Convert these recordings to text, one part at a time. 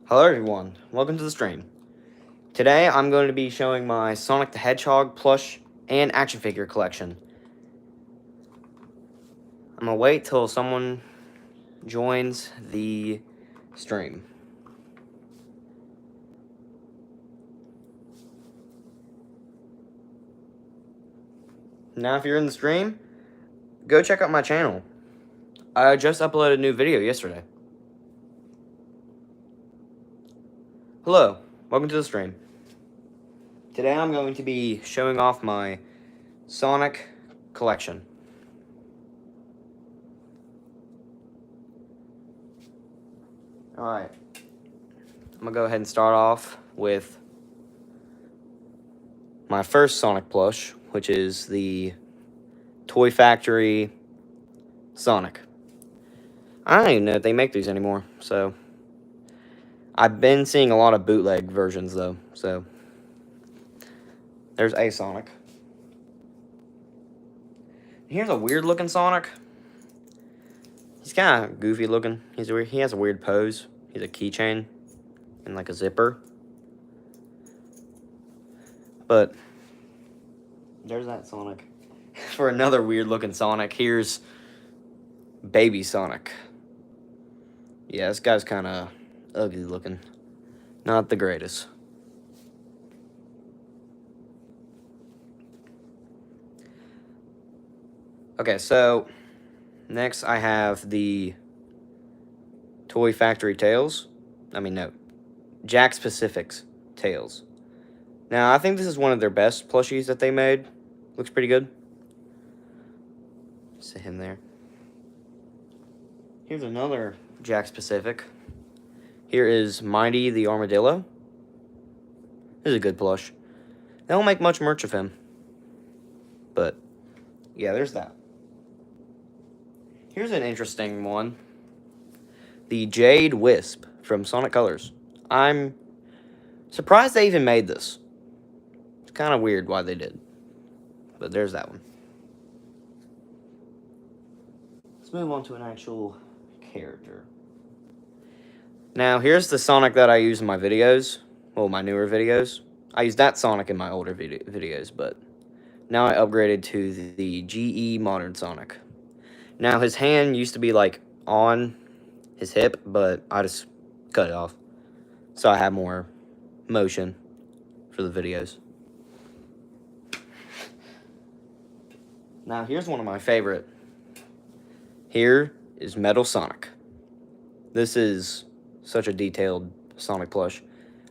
Hello everyone, welcome to the stream. Today I'm going to be showing my Sonic the Hedgehog plush and action figure collection. I'm gonna wait till someone joins the stream. Now if you're in the stream, go check out my channel. I just uploaded a new video yesterday. Hello, welcome to the stream. Today I'm going to be showing off my Sonic collection. Alright, I'm gonna go ahead and start off with my first Sonic plush, which is the Toy Factory Sonic. I don't even know if they make these anymore, so I've been seeing a lot of bootleg versions though, so there's a Sonic. Here's a weird looking Sonic. He's kind of goofy looking. He has a weird pose. He's a keychain and like a zipper. But there's that Sonic. For another weird looking Sonic, here's Baby Sonic. Yeah, this guy's kind of ugly looking. Not the greatest. Okay, so next I have the Toy Factory Tails. Jakks Pacific's Tails. Now, I think this is one of their best plushies that they made. Looks pretty good. Sit him there. Here's another Jakks Pacific. Here is Mighty the Armadillo. This is a good plush. They don't make much merch of him. But, yeah, there's that. Here's an interesting one. The Jade Wisp from Sonic Colors. I'm surprised they even made this. It's kind of weird why they did. But there's that one. Let's move on to an actual character. Now, here's the Sonic that I use in my videos. Well, my newer videos. I used that Sonic in my older videos, but now I upgraded to the GE Modern Sonic. Now, his hand used to be, like, on his hip, but I just cut it off. So I have more motion for the videos. Now, here's one of my favorite. Here is Metal Sonic. This is such a detailed Sonic plush.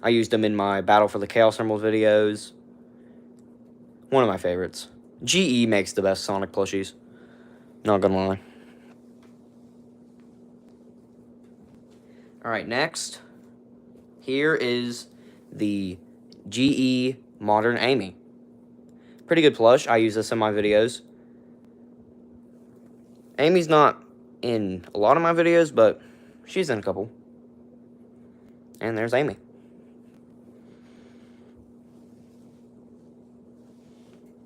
I used them in my Battle for the Chaos Emerald videos. One of my favorites. GE makes the best Sonic plushies. Not gonna lie. Alright, next. Here is the GE Modern Amy. Pretty good plush. I use this in my videos. Amy's not in a lot of my videos, but she's in a couple. And there's Amy.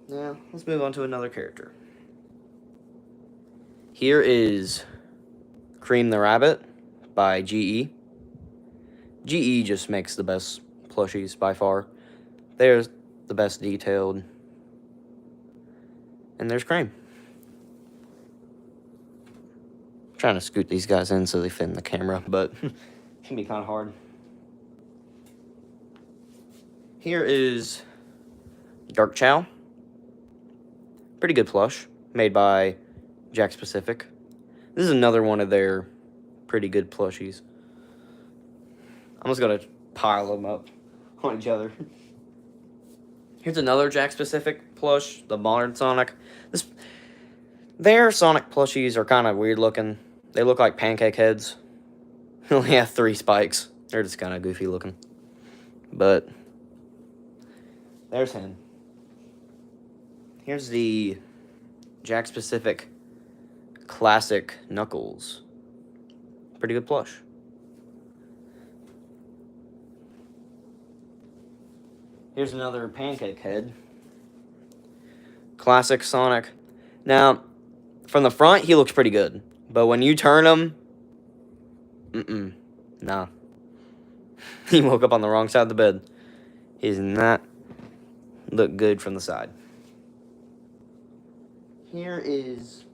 Now, let's move on to another character. Here is Cream the Rabbit by GE. GE just makes the best plushies by far. There's the best detailed. And there's Cream. I'm trying to scoot these guys in so they fit in the camera, but it can be kind of hard. Here is Dark Chow. Pretty good plush, made by Jakks Pacific. This is another one of their pretty good plushies. I'm just gonna pile them up on each other. Here's another Jakks Pacific plush, the Modern Sonic. Their Sonic plushies are kind of weird looking. They look like pancake heads. They only have 3 spikes. They're just kind of goofy looking. But there's him. Here's the Jakks Pacific Classic Knuckles. Pretty good plush. Here's another pancake head. Classic Sonic. Now, from the front, he looks pretty good. But when you turn him, nah. He woke up on the wrong side of the bed. He does not look good from the side. Here is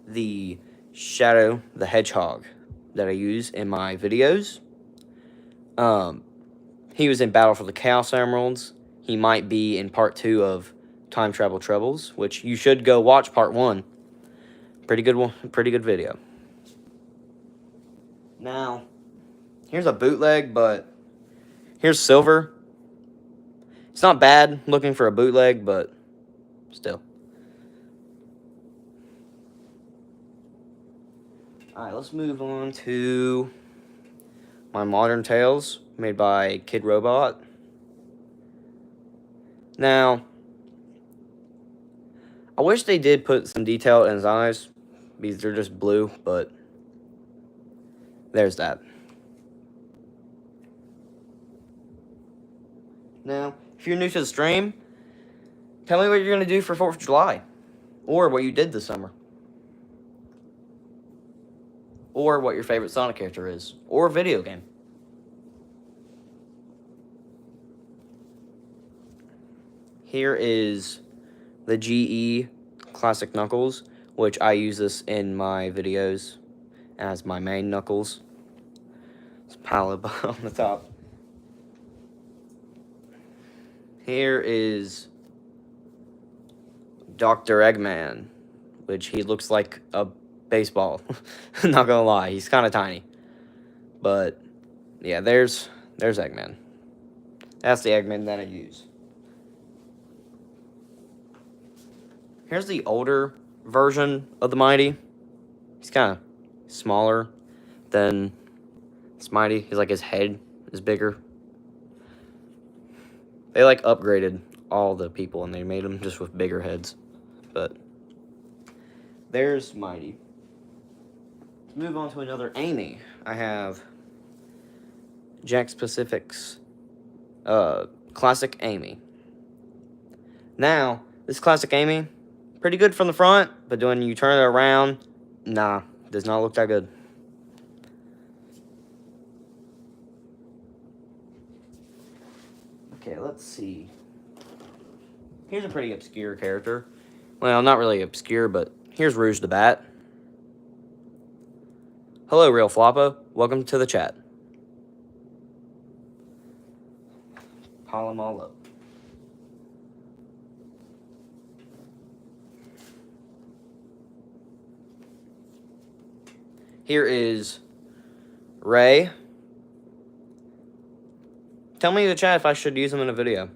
the Shadow the Hedgehog that I use in my videos. He was in Battle for the Chaos Emeralds. He might be in part 2 of Time Travel Troubles, which you should go watch part 1. Pretty good one, pretty good video. Now, here's a bootleg, but here's silver. It's not bad looking for a bootleg, but still. Alright, let's move on to my Modern Tales, made by Kid Robot. Now, I wish they did put some detail in his eyes, because they're just blue, but there's that. Now, if you're new to the stream, tell me what you're going to do for 4th of July, or what you did this summer, or what your favorite Sonic character is, or video game. Here is the GE Classic Knuckles, which I use this in my videos as my main Knuckles. It's a palette on the top. Here is Dr. Eggman, which he looks like a baseball. Not gonna lie, he's kind of tiny. But yeah, there's Eggman. That's the Eggman that I use. Here's the older version of the Mighty. He's kind of smaller than Smitey. He's like, his head is bigger. They like upgraded all the people and they made them just with bigger heads. But there's Mighty. Let's move on to another Amy. I have Jakks Pacific's Classic Amy. Now, this Classic Amy, pretty good from the front, but when you turn it around, nah, does not look that good. Okay, let's see. Here's a pretty obscure character. Well, not really obscure, but here's Rouge the Bat. Hello, Real Floppa. Welcome to the chat. Pile them all up. Here is Ray. Tell me in the chat if I should use him in a video.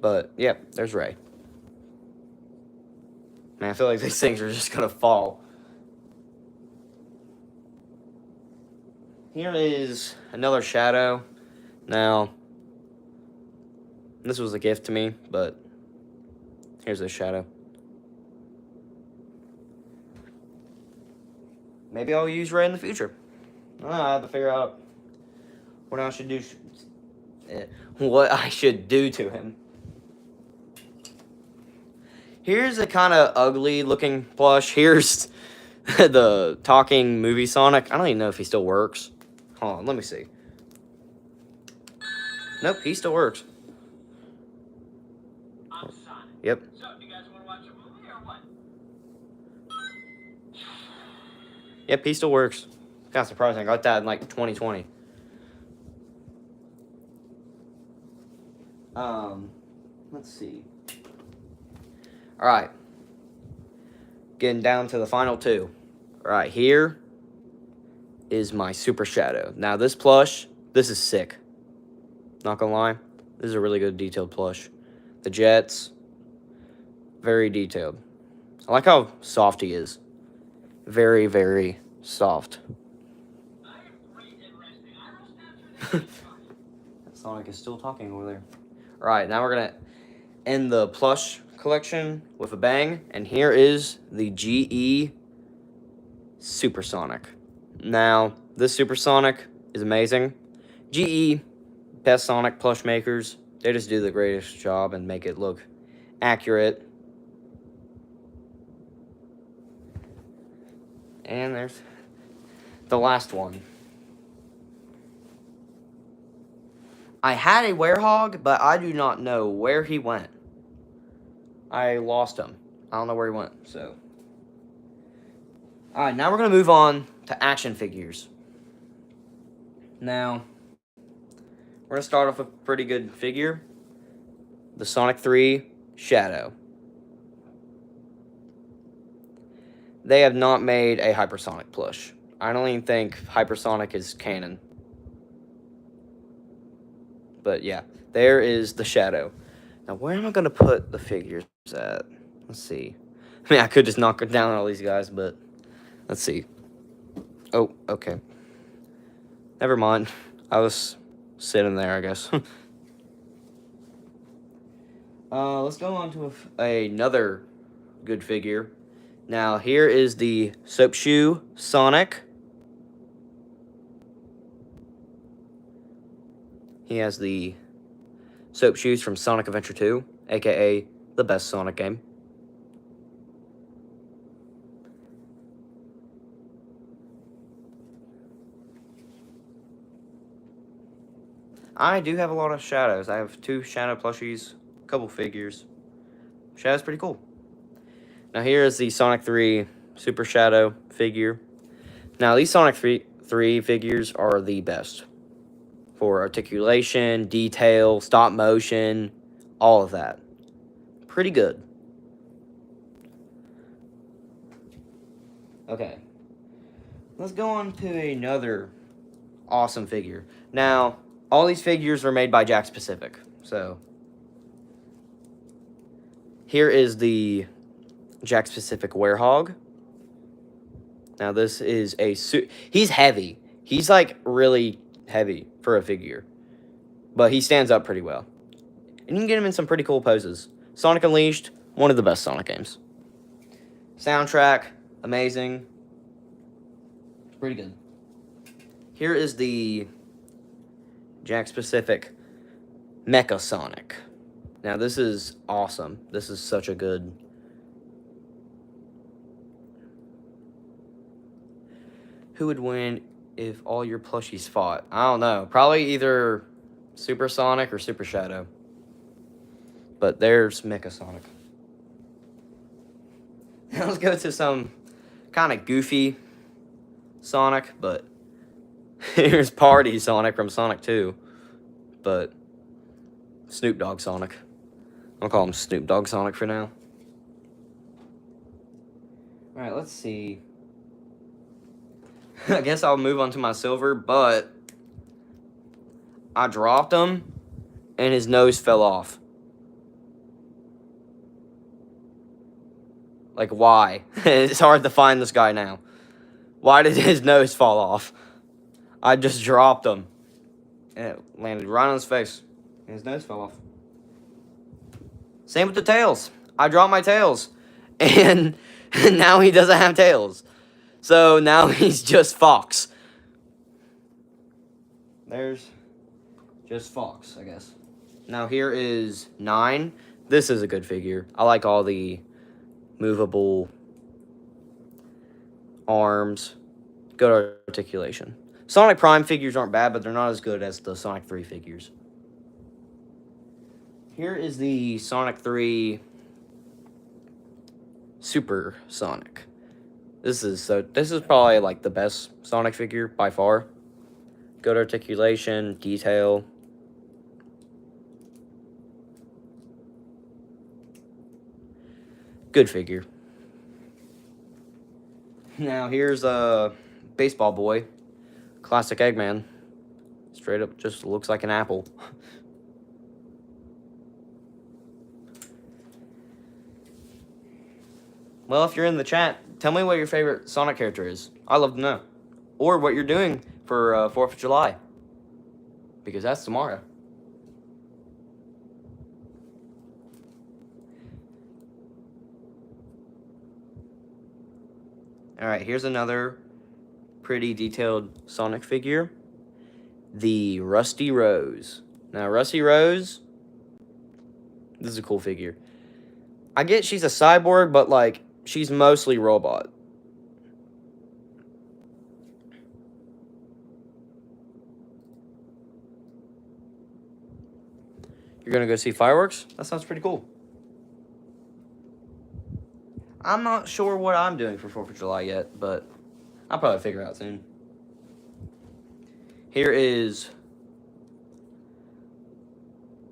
But, yeah, there's Ray. Man, I feel like these things are just going to fall. Here is another Shadow. Now, this was a gift to me, but here's this Shadow. Maybe I'll use Ray in the future. I have to figure out what I should do. What I should do to him. Here's a kind of ugly looking plush. Here's the talking movie Sonic. I don't even know if he still works. Hold on, let me see. Nope, he still works. I'm Sonic. Yep. So, do you guys want to watch a movie or what? Yep, he still works. Kind of surprising. I got that in like 2020. Let's see. Alright. Getting down to the final two. Alright, here is my Super Shadow. Now, this plush, this is sick. Not gonna lie. This is a really good detailed plush. The jets, very detailed. I like how soft he is. Very, very soft. Sonic is still talking over there. Alright, now we're gonna end the plush collection with a bang. And here is the GE Supersonic. Now, this Supersonic is amazing. GE, best Sonic plush makers. They just do the greatest job and make it look accurate. And there's the last one. I had a werehog, but I do not know where he went. I lost him. I don't know where he went, so. Alright, now we're going to move on to action figures. Now, we're going to start off with a pretty good figure. The Sonic 3 Shadow. They have not made a hypersonic plush. I don't even think hypersonic is canon. But yeah, there is the Shadow. Now, where am I going to put the figures at? Let's see. I mean, I could just knock down all these guys, but let's see. Oh, okay. Never mind. I was sitting there, I guess. Let's go on to another good figure. Now, here is the Soap Shoe Sonic. He has the soap shoes from Sonic Adventure 2, aka the best Sonic game. I do have a lot of shadows. I have 2 shadow plushies, a couple figures. Shadow's pretty cool. Now here is the Sonic 3 Super Shadow figure. Now these Sonic 3 figures are the best for articulation, detail, stop motion, all of that. Pretty good. Okay. Let's go on to another awesome figure. Now, all these figures were made by Jakks Pacific. So, here is the Jakks Pacific Werehog. Now, this is a he's heavy. He's like really heavy for a figure. But he stands up pretty well. And you can get him in some pretty cool poses. Sonic Unleashed, one of the best Sonic games. Soundtrack, amazing. Pretty good. Here is the Jakks Pacific Mecha Sonic. Now, this is awesome. This is such a good... Who would win if all your plushies fought? I don't know. Probably either Super Sonic or Super Shadow. But there's Mecha Sonic. Now let's go to some kind of goofy Sonic, but here's Party Sonic from Sonic 2. But Snoop Dogg Sonic. I'll call him Snoop Dogg Sonic for now. Alright, let's see. I guess I'll move on to my silver, but I dropped him and his nose fell off. Like, why? It's hard to find this guy now. Why did his nose fall off? I just dropped him. And it landed right on his face. And his nose fell off. Same with the tails. I dropped my tails. And now he doesn't have tails. So now he's just Fox. There's just Fox, I guess. Now here is 9. This is a good figure. I like all the movable arms. Good articulation. Sonic Prime figures aren't bad, but they're not as good as the Sonic 3 figures. Here is the Sonic 3 Super Sonic. This is probably like the best Sonic figure by far. Good articulation, detail. Good figure. Now here's a Baseball Boy, classic Eggman. Straight up just looks like an apple. Well, if you're in the chat, tell me what your favorite Sonic character is. I'd love to know. Or what you're doing for 4th of July. Because that's tomorrow. Alright, here's another pretty detailed Sonic figure. The Rusty Rose. Now, Rusty Rose, this is a cool figure. I get she's a cyborg, but, like, she's mostly robot. You're gonna go see fireworks? That sounds pretty cool. I'm not sure what I'm doing for 4th of July yet, but I'll probably figure out soon. Here is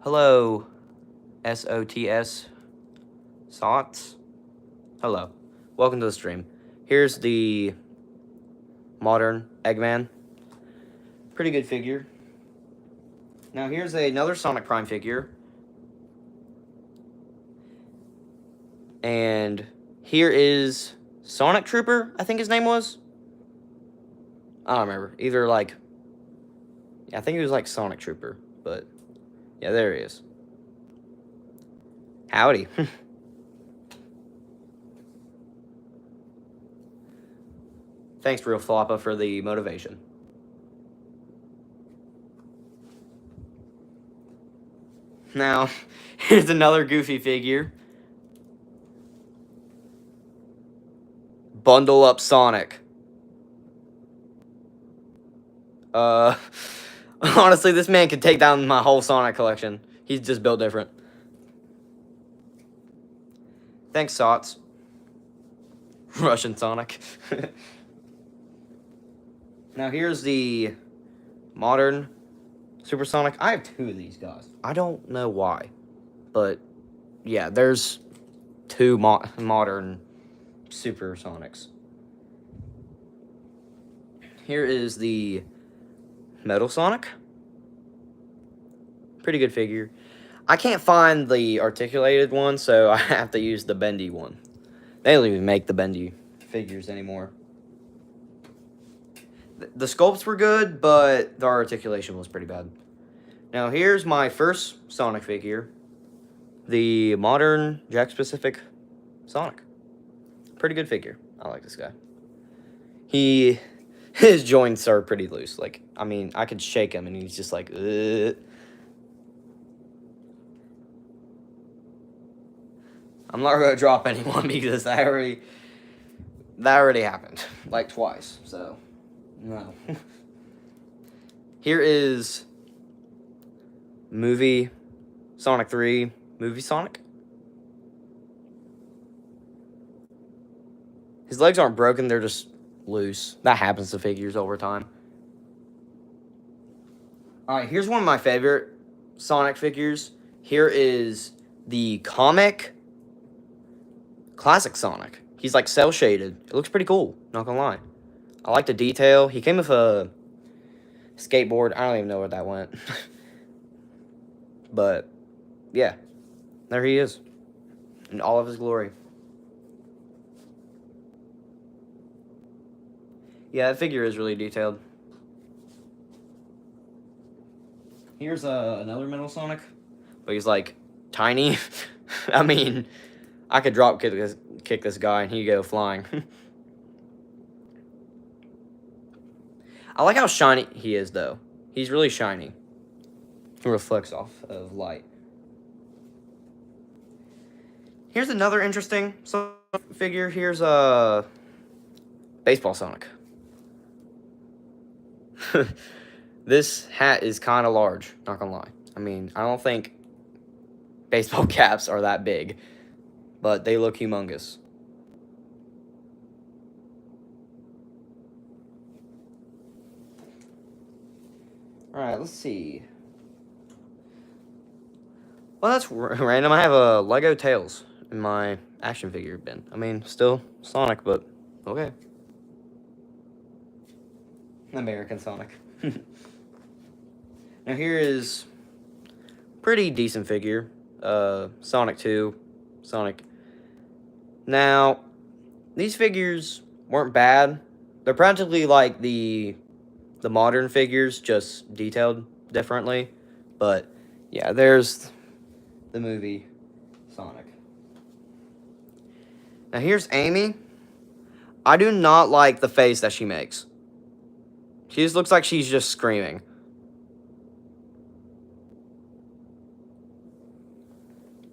hello, SOTS Sots. Hello, welcome to the stream. Here's the modern Eggman. Pretty good figure. Now here's another Sonic Prime figure. And here is Sonic Trooper, I think his name was. I don't remember. Either like, yeah, I think it was like Sonic Trooper, but yeah, there he is. Howdy. Thanks, Real Floppa, for the motivation. Now, here's another Goofy figure. Bundle up Sonic. Honestly, this man could take down my whole Sonic collection. He's just built different. Thanks, Sots. Russian Sonic. Now, here's the modern Supersonic. I have 2 of these guys. I don't know why. But, yeah, there's 2 modern Supersonics. Here is the Metal Sonic. Pretty good figure. I can't find the articulated one, so I have to use the bendy one. They don't even make the bendy figures anymore. The sculpts were good, but the articulation was pretty bad. Now, here's my first Sonic figure. The modern Jakks-Pacific Sonic. Pretty good figure. I like this guy. His joints are pretty loose. Like, I mean, I could shake him and he's just like, ugh. I'm not gonna drop anyone because that already happened. Like twice, so no. Here is movie Sonic 3, movie Sonic. His legs aren't broken, they're just loose. That happens to figures over time. Alright, here's one of my favorite Sonic figures. Here is the comic classic Sonic. He's like cell shaded. It looks pretty cool, not gonna lie. I like the detail. He came with a skateboard. I don't even know where that went. But yeah, there he is in all of his glory. Yeah, that figure is really detailed. Here's another Metal Sonic, but he's like tiny. I mean, I could drop kick this guy and he'd go flying. I like how shiny he is, though. He's really shiny. He reflects off of light. Here's another interesting figure. Here's a baseball Sonic. This hat is kind of large, not gonna lie. I mean, I don't think baseball caps are that big, but they look humongous. Alright, let's see. Well, that's random. I have a Lego Tails in my action figure bin. I mean, still Sonic, but okay. American Sonic. Now here is pretty decent figure. Sonic 2, Sonic. Now, these figures weren't bad. They're practically like the modern figures, just detailed differently. But yeah, there's the movie Sonic. Now here's Amy. I do not like the face that she makes. She just looks like she's just screaming.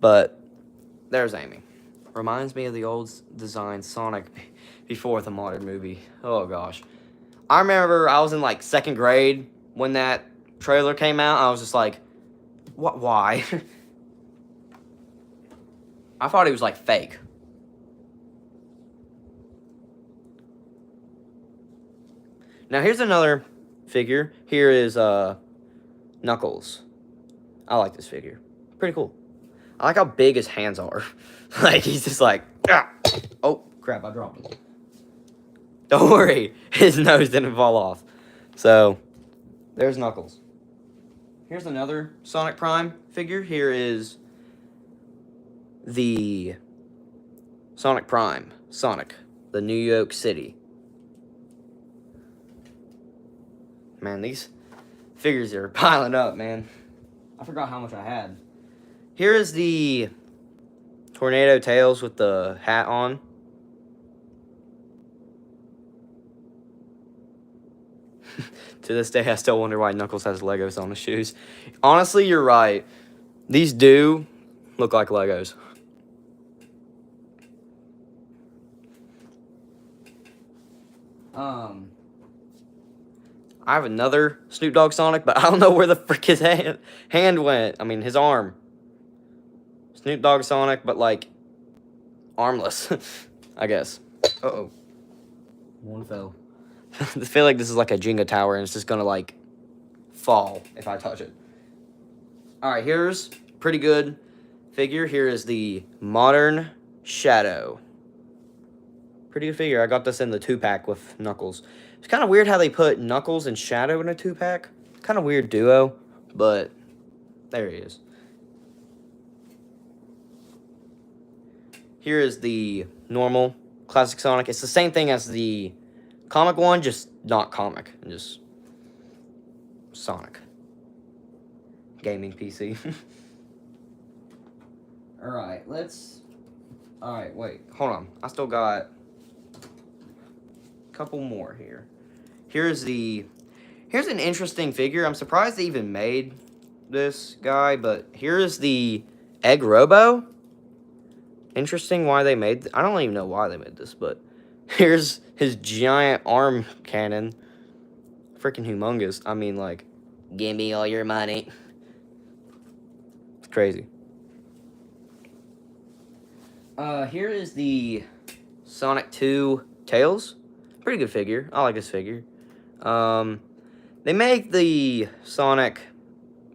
But there's Amy. Reminds me of the old design Sonic before the modern movie. Oh gosh. I remember I was in like 2nd grade when that trailer came out. I was just like, What? Why? I thought he was like fake. Now here's another figure. Here is Knuckles. I like this figure. Pretty cool. I like how big his hands are. Like he's just like, ah! Oh crap! I dropped it. Don't worry, his nose didn't fall off. So there's Knuckles. Here's another Sonic Prime figure. Here is the Sonic Prime, Sonic, the New York City. Man, these figures are piling up, man. I forgot how much I had. Here is the Tornado Tails with the hat on. To this day, I still wonder why Knuckles has Legos on his shoes. Honestly, you're right. These do look like Legos. I have another Snoop Dogg Sonic, but I don't know where the frick his hand went. I mean, his arm. Snoop Dogg Sonic, but like armless, I guess. Uh-oh. One fell. I feel like this is like a Jenga tower, and it's just gonna like fall if I touch it. All right, here's pretty good figure. Here is the Modern Shadow. Pretty good figure. I got this in the 2-pack with Knuckles. It's kind of weird how they put Knuckles and Shadow in a 2-pack. Kind of weird duo, but there he is. Here is the normal classic Sonic. It's the same thing as the comic one, just not comic, just Sonic. Gaming PC. Alright, Alright, wait, hold on. I still got a couple more here. Here's an interesting figure. I'm surprised they even made this guy, but here's the Egg Robo. Interesting why they made I don't even know why they made this, but here's his giant arm cannon. Freaking humongous. I mean, like, give me all your money. It's crazy. Here is the Sonic 2 Tails. Pretty good figure. I like this figure. They make the Sonic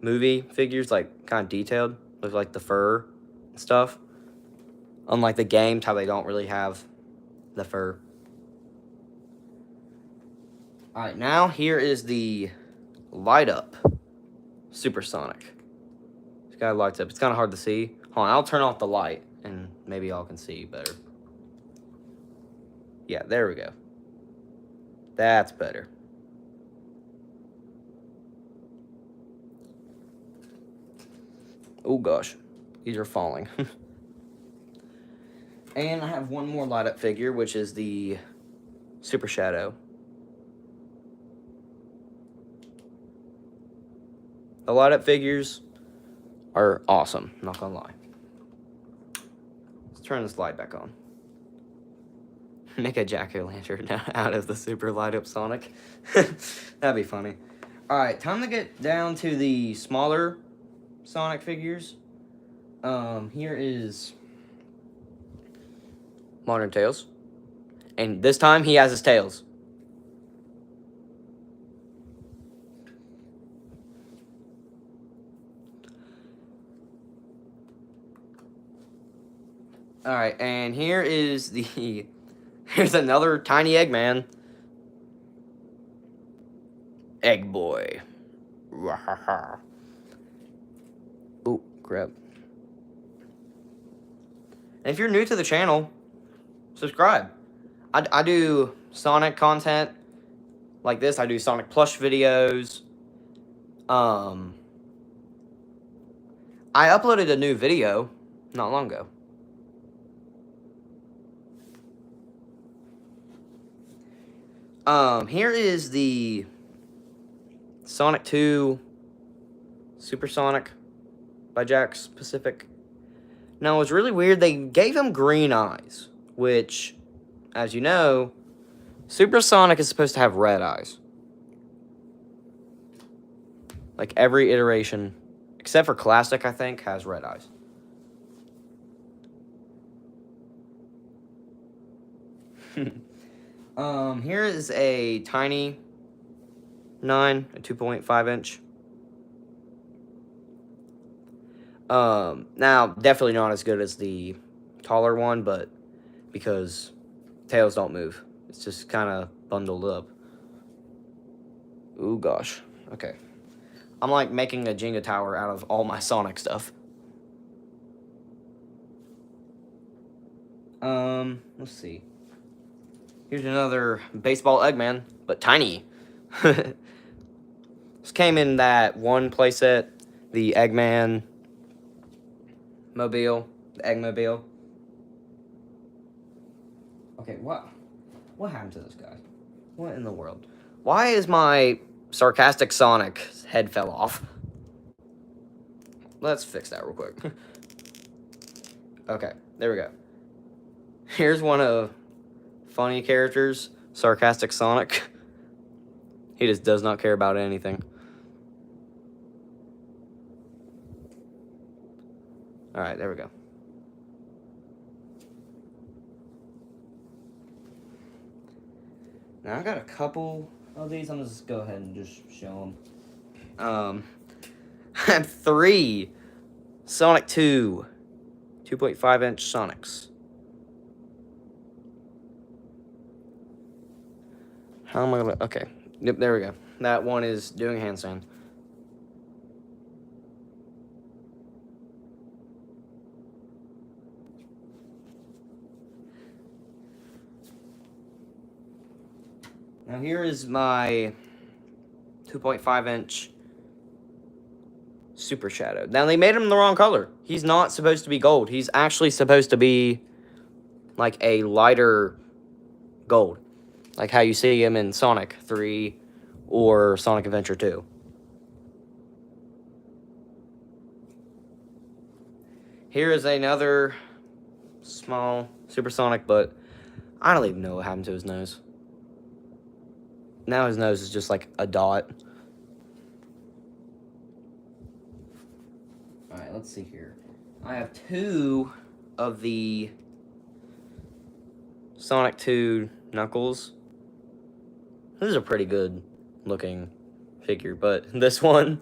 movie figures, like, kind of detailed with, like, the fur and stuff. Unlike the games, how they don't really have the fur. Alright, now here is the Light Up Super Sonic. This guy lights up. It's kind of hard to see. Hold on, I'll turn off the light, and maybe y'all can see better. Yeah, there we go. That's better. Oh gosh, these are falling. And I have one more light up figure, which is the Super Shadow. The light up figures are awesome, not gonna lie. Let's turn this light back on. Make a jack-o'-lantern out of the super light up Sonic. That'd be funny. Alright, time to get down to the smaller Sonic figures. Here is Modern Tails. And this time he has his tails. Alright, and here is the... Here's another tiny Eggman. Egg Boy. Ooh, crap. And if you're new to the channel, subscribe. I do Sonic content like this. I do Sonic plush videos. I uploaded a new video not long ago. Here is the Sonic 2 Super Sonic by Jakks Pacific. Now, it was really weird. They gave him green eyes, which, as you know, Super Sonic is supposed to have red eyes. Like every iteration except for Classic, I think, has red eyes. Here is a tiny 9, a 2.5 inch. Now, definitely not as good as the taller one, but because tails don't move. It's just kind of bundled up. Ooh, gosh. Okay. I'm like making a Jenga tower out of all my Sonic stuff. Let's see. Here's another baseball Eggman, but tiny. This came in that one playset, the Eggman mobile, the Eggmobile. Okay, what happened to this guy? What in the world? Why is my sarcastic Sonic head fell off? Let's fix that real quick. Okay, there we go. Here's one of funny characters, sarcastic Sonic. He just does not care about anything. Alright, there we go. Now I got a couple of these. I'm gonna just go ahead and just show them. I have 3 Sonic 2 2.5 inch Sonics. How am I gonna? Okay. Yep, there we go. That one is doing a handstand. Now here is my 2.5 inch Super Shadow. Now they made him the wrong color. He's not supposed to be gold. He's actually supposed to be like a lighter gold. Like how you see him in Sonic 3 or Sonic Adventure 2. Here is another small Supersonic, but I don't even know what happened to his nose. Now his nose is just like a dot. Alright, let's see here. I have 2 of the Sonic 2 Knuckles. This is a pretty good looking figure, but this one,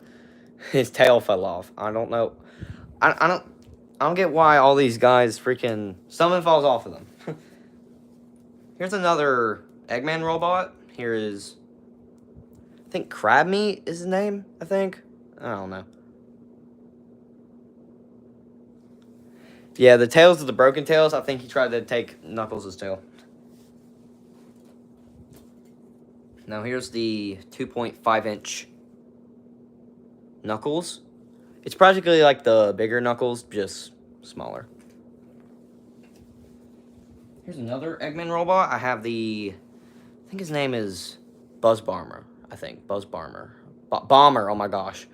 his tail fell off. I don't know. I don't get why all these guys freaking something falls off of them. Here's another Eggman robot. Here is, I think Crab Meat is his name, I think. I don't know. Yeah, the tails of the broken tails, I think he tried to take Knuckles' tail. Now here's the 2.5 inch Knuckles. It's practically like the bigger Knuckles, just smaller. Here's another Eggman robot. I have the, I think his name is Buzz Bomber. I think, Buzz Bomber. Bomber, oh my gosh.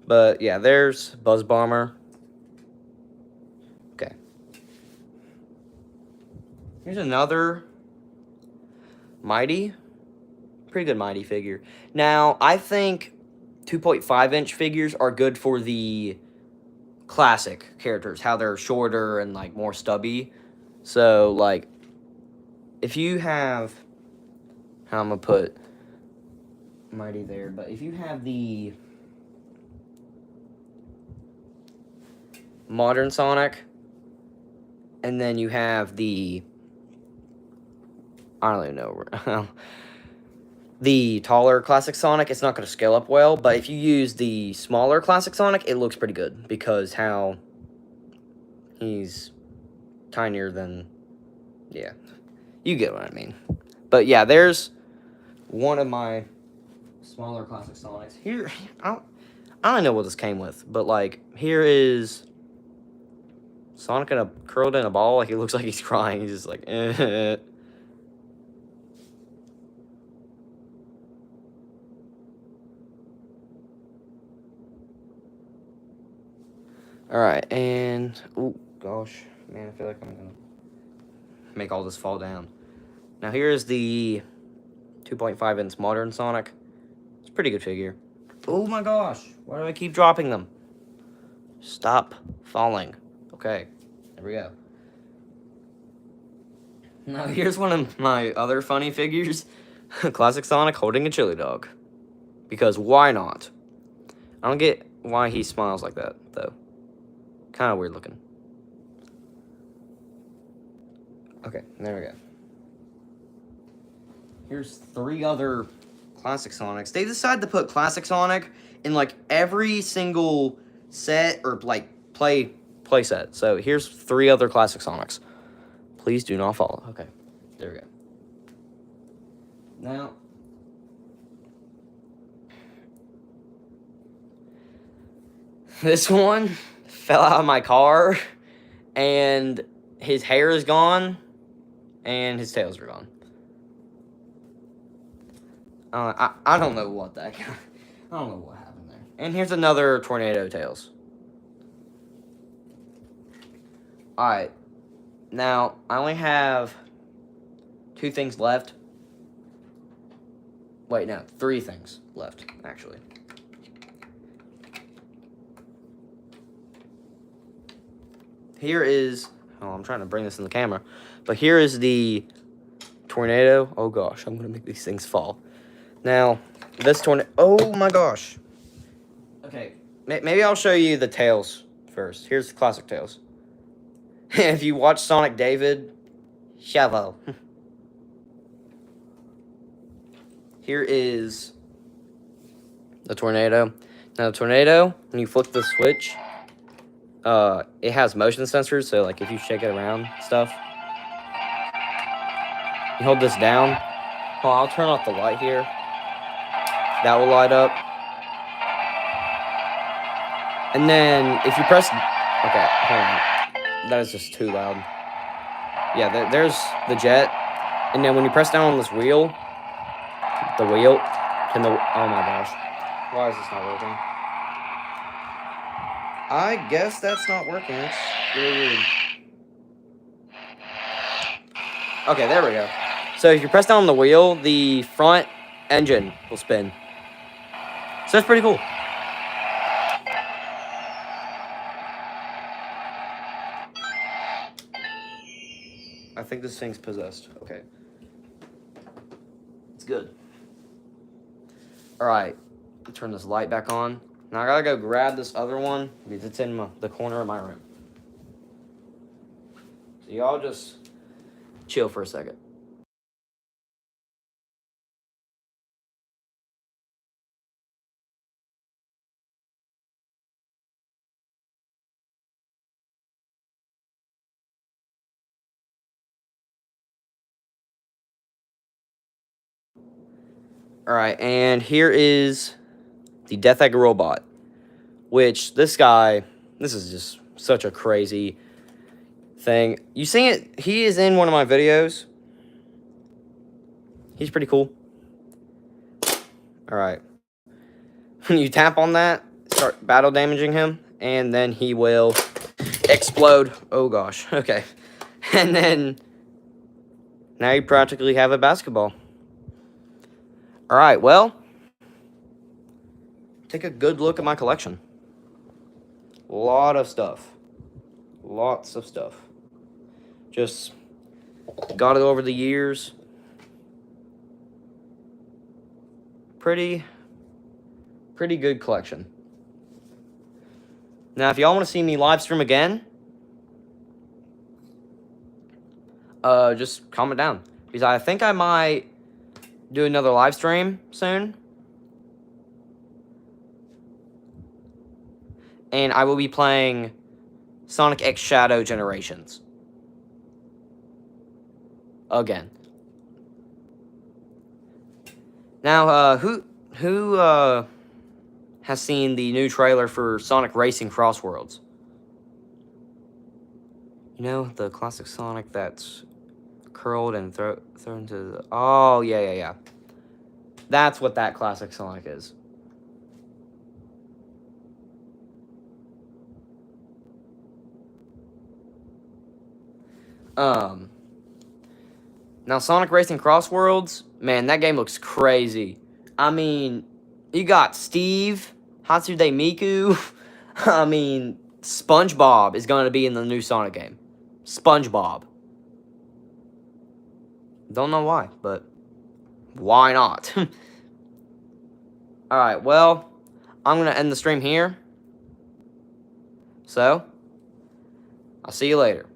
But yeah, there's Buzz Bomber. Okay. Here's another Mighty. Pretty good Mighty figure. Now, I think 2.5 inch figures are good for the classic characters, how they're shorter and like more stubby. So like if you have, how I'm gonna put Mighty there, but if you have the modern Sonic and then you have the, I don't even know, the taller classic Sonic, it's not going to scale up well, but if you use the smaller classic Sonic, it looks pretty good because how he's tinier than, yeah, you get what I mean. But yeah, there's one of my smaller classic Sonics. Here, I don't know what this came with, but like, here is Sonic curled in a ball, like he looks like he's crying, he's just like, eh. Alright, and, oh gosh, man, I feel like I'm gonna make all this fall down. Now here's the 2.5 inch modern Sonic. It's a pretty good figure. Oh my gosh. Why do I keep dropping them? Stop falling. Okay. There we go. Now here's one of my other funny figures. Classic Sonic holding a chili dog. Because why not? I don't get why he smiles like that, though. Kind of weird looking. Okay, there we go. Here's 3 other Classic Sonics. They decided to put Classic Sonic in, like, every single set or, like, play set. So here's 3 other Classic Sonics. Please do not follow. Okay, there we go. Now, this one fell out of my car, and his hair is gone, and his tails are gone. I don't know what that. I don't know what happened there. And here's another Tornado Tails. All right, now I only have 2 things left. Wait, no, 3 things left actually. Here is. Oh, I'm trying to bring this in the camera, but here is the tornado. Oh gosh, I'm gonna make these things fall. Now, this tornado. Oh my gosh. Okay, maybe I'll show you the tails first. Here's the classic tails. If you watch Sonic David, Chavo. Here is the tornado. Now, the tornado, when you flip the switch, it has motion sensors, so like if you shake it around stuff, you hold this down. Oh, I'll turn off the light here. That will light up. And then if you press, okay, hold on. That is just too loud. Yeah, there's the jet. And then when you press down on this wheel, oh my gosh. Why is this not working? I guess that's not working. That's really weird. Okay, there we go. So if you press down on the wheel, the front engine will spin. So that's pretty cool. I think this thing's possessed. Okay. It's good. Alright. Turn this light back on. Now I gotta go grab this other one because it's in the corner of my room. So y'all just chill for a second. Alright, and here is the Death Egg robot. Which, this is just such a crazy thing. You see it? He is in one of my videos. He's pretty cool. Alright. When you tap on that, start battle damaging him, and then he will explode. Oh gosh, okay. And then, now you practically have a basketball. Alright, well, take a good look at my collection. A lot of stuff. Lots of stuff. Just got it over the years. Pretty good collection. Now, if y'all want to see me live stream again, just comment down. Because I think I might do another live stream soon. And I will be playing Sonic X Shadow Generations. Again. Now, who has seen the new trailer for Sonic Racing Cross Worlds? You know, the classic Sonic that's curled and thrown to the... Oh, yeah. That's what that classic Sonic is. Now Sonic Racing Cross Worlds, man, that game looks crazy. I mean, You got Steve, Hatsude Miku. I mean, SpongeBob is going to be in the new Sonic game. SpongeBob. Don't know why, but why not? Alright, well, I'm going to end the stream here. So, I'll see you later.